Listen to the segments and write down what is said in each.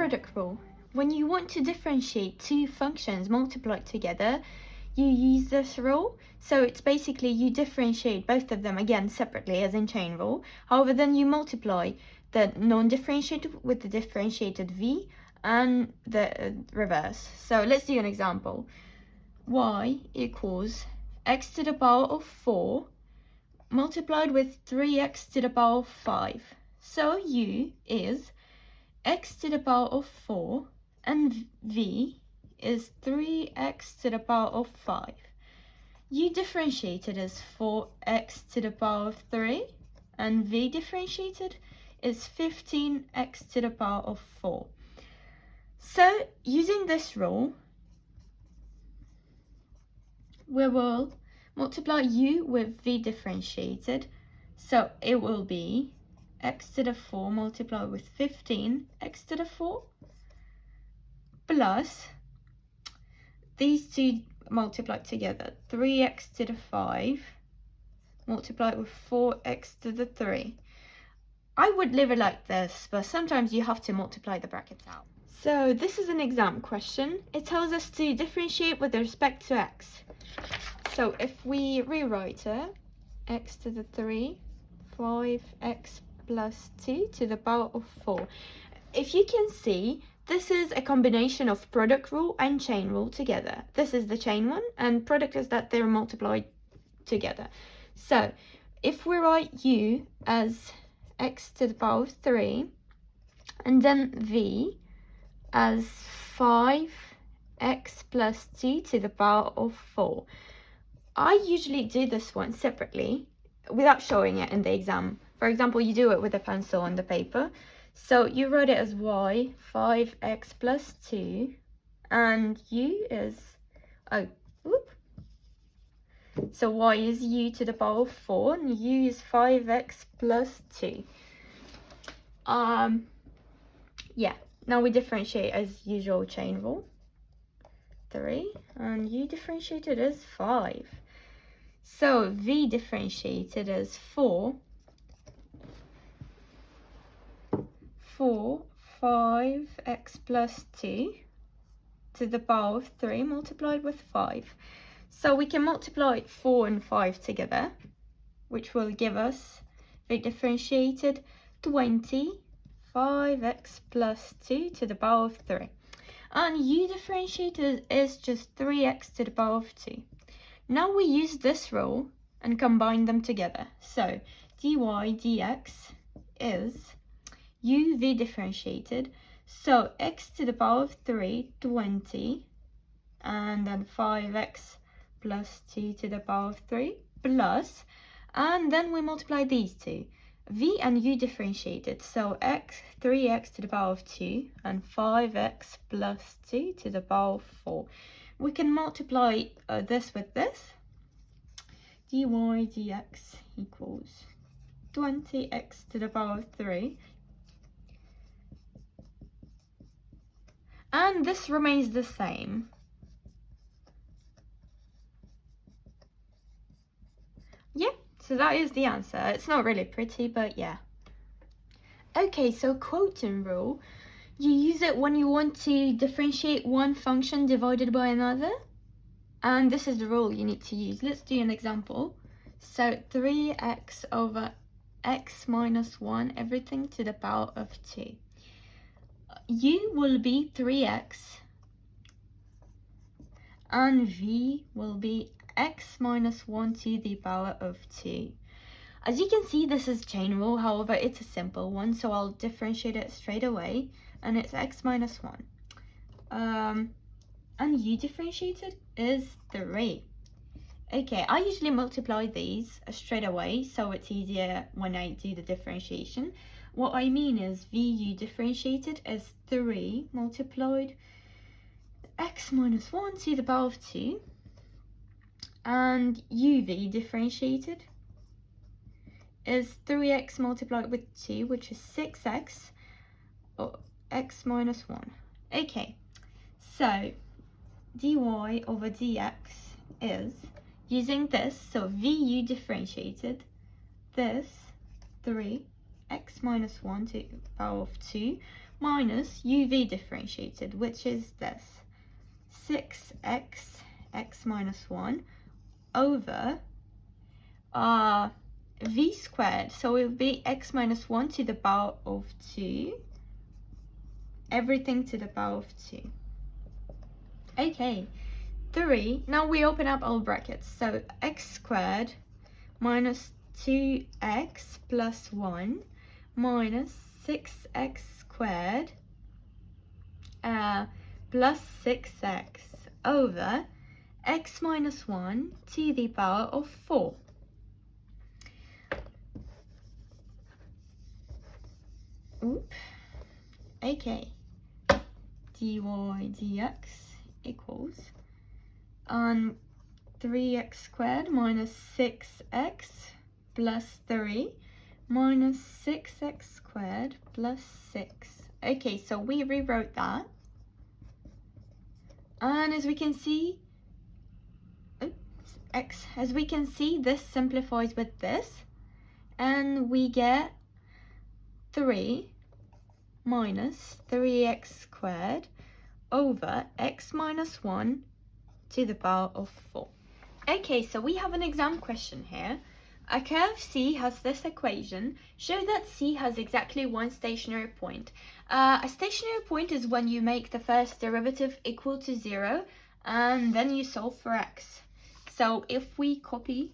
product rule. When you want to differentiate two functions multiplied together, you use this rule. So it's basically you differentiate both of them again separately as in chain rule. However, then you multiply the non-differentiated with the differentiated v and the reverse. So let's do an example. Y equals x to the power of 4 multiplied with 3x to the power of 5. So u is x to the power of 4 and v is 3x to the power of 5. U differentiated is 4x to the power of 3 and v differentiated is 15x to the power of 4. So using this rule, we will multiply u with v differentiated. So it will be x to the 4 multiplied with 15x to the 4 plus these two multiplied together, 3x to the 5 multiplied with 4x to the 3. I would leave it like this, but sometimes you have to multiply the brackets out. So this is an exam question. It tells us to differentiate with respect to x. So if we rewrite it, x to the 3, 5x plus 2 to the power of 4. If you can see, this is a combination of product rule and chain rule together. This is the chain one, and product is that they're multiplied together. So if we write u as x to the power of 3, and then v as 5x plus 2 to the power of 4. I usually do this one separately without showing it in the exam. For example, you do it with a pencil on the paper. So you write it as y, 5x plus 2, and u is, so y is u to the power of 4, and u is 5x plus 2. Yeah, now we differentiate as usual chain rule. 3, and u differentiated is 5. So v differentiated is 4, 5x plus 2 to the power of 3 multiplied with 5. So we can multiply 4 and 5 together, which will give us v differentiated 20, 5x plus 2 to the power of 3. And u differentiated is just 3x to the power of 2. Now we use this rule and combine them together. So dy dx is v differentiated. So x to the power of 3, 20, and then 5x plus 2 to the power of 3 plus, and then we multiply these two. V and u differentiated, so 3x to the power of 2 and 5x plus 2 to the power of 4. We can multiply this with this. dy dx equals 20x to the power of 3. And this remains the same. Yeah. So that is the answer. It's not really pretty, but yeah. Okay, so quotient rule. You use it when you want to differentiate one function divided by another. And this is the rule you need to use. Let's do an example. So 3x over x minus 1, everything to the power of 2. U will be 3x. And v will be x minus 1 to the power of 2. As you can see, this is chain rule, however it's a simple one, so I'll differentiate it straight away, and it's x minus 1. And u differentiated is 3. Okay, I usually multiply these straight away, so it's easier when I do the differentiation. What I mean is vu differentiated is 3 multiplied x minus 1 to the power of 2. And uv differentiated is 3x multiplied with 2, which is 6x, or x minus 1. Okay, so dy over dx is, using this, so vu differentiated, this 3x minus 1 to the power of 2 minus uv differentiated, which is this 6x x minus 1 over v squared. So it would be x minus 1 to the power of 2, everything to the power of 2. Okay, 3, now we open up all brackets. So x squared minus 2x plus 1 minus 6x squared plus 6x over x minus 1 to the power of 4. Oop. Okay, dy dx equals 3x squared minus 6x plus 3 minus 6x squared plus 6. Okay, so we rewrote that. And as we can see, this simplifies with this. And we get 3 minus 3x squared over x minus 1 to the power of 4. Okay, so we have an exam question here. A curve C has this equation. Show that C has exactly one stationary point. A stationary point is when you make the first derivative equal to 0 and then you solve for x. So if we copy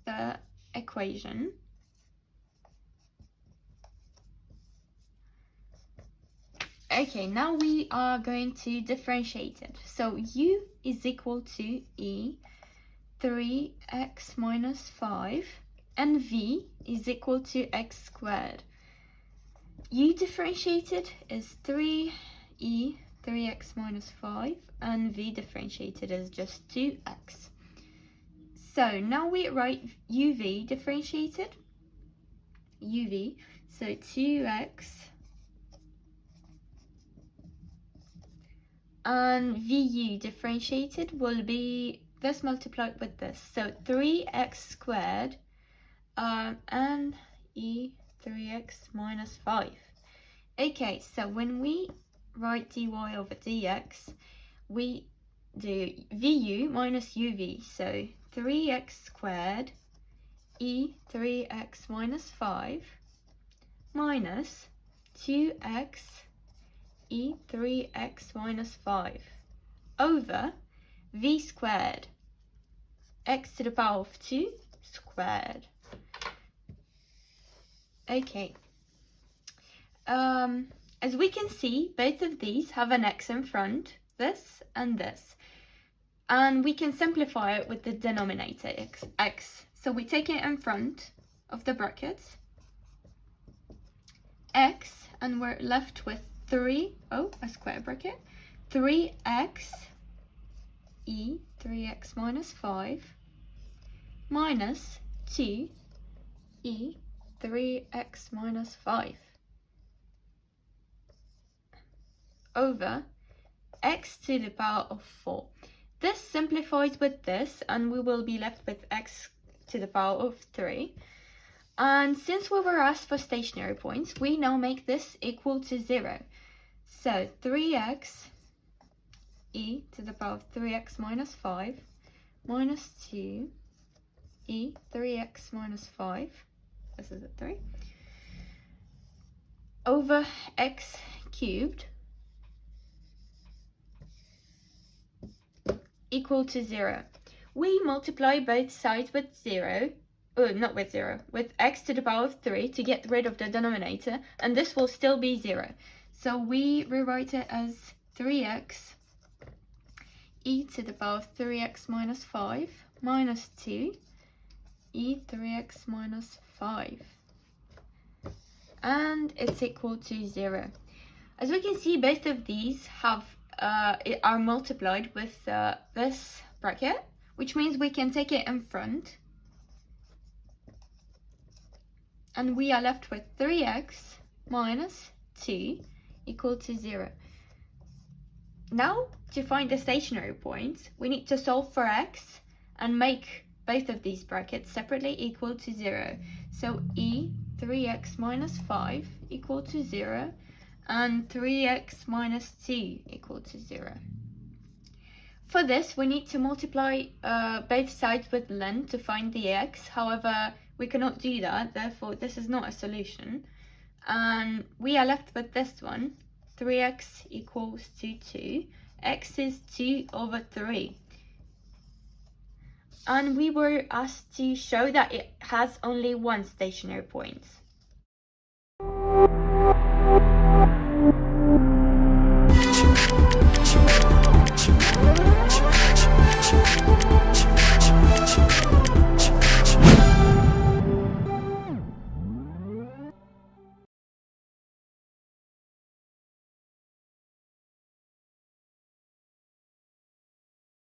the equation, okay, now we are going to differentiate it. So u is equal to e 3x minus 5 and v is equal to x squared. U differentiated is 3e 3x minus 5 and v differentiated is just 2x. So now we write uv differentiated, so 2x and vu differentiated will be this multiplied with this, so 3x squared and e 3x minus 5. Okay, so when we write dy over dx, we do vu minus uv, so 3x squared e 3x minus 5 minus 2x e 3x minus 5 over v squared x to the power of 2 squared. Okay, as we can see, both of these have an x in front, this and this, and we can simplify it with the denominator x. So we take it in front of the brackets, x, and we're left with a square bracket, 3x e 3x minus 5 minus 2 e 3x minus 5 over x to the power of 4. This simplifies with this and we will be left with x to the power of 3. And since we were asked for stationary points, we now make this equal to 0. So 3x e to the power of 3x minus 5 minus 2 e 3x minus 5, this is a 3, over x cubed equal to 0. We multiply both sides with 0, with x to the power of 3 to get rid of the denominator, and this will still be 0. So we rewrite it as 3x e to the power of 3x minus 5 minus 2 e 3x minus 5. And it's equal to 0. As we can see, both of these are multiplied with this bracket, which means we can take it in front. And we are left with 3x minus 2 equal to 0. Now, to find the stationary points, we need to solve for x and make both of these brackets separately equal to 0. So e 3x minus 5 equal to 0, and 3x minus 2 equal to 0. For this, we need to multiply both sides with ln to find the x. However, we cannot do that, therefore this is not a solution. And we are left with this one, 3x equals to 2. X is 2 over 3. And we were asked to show that it has only one stationary point.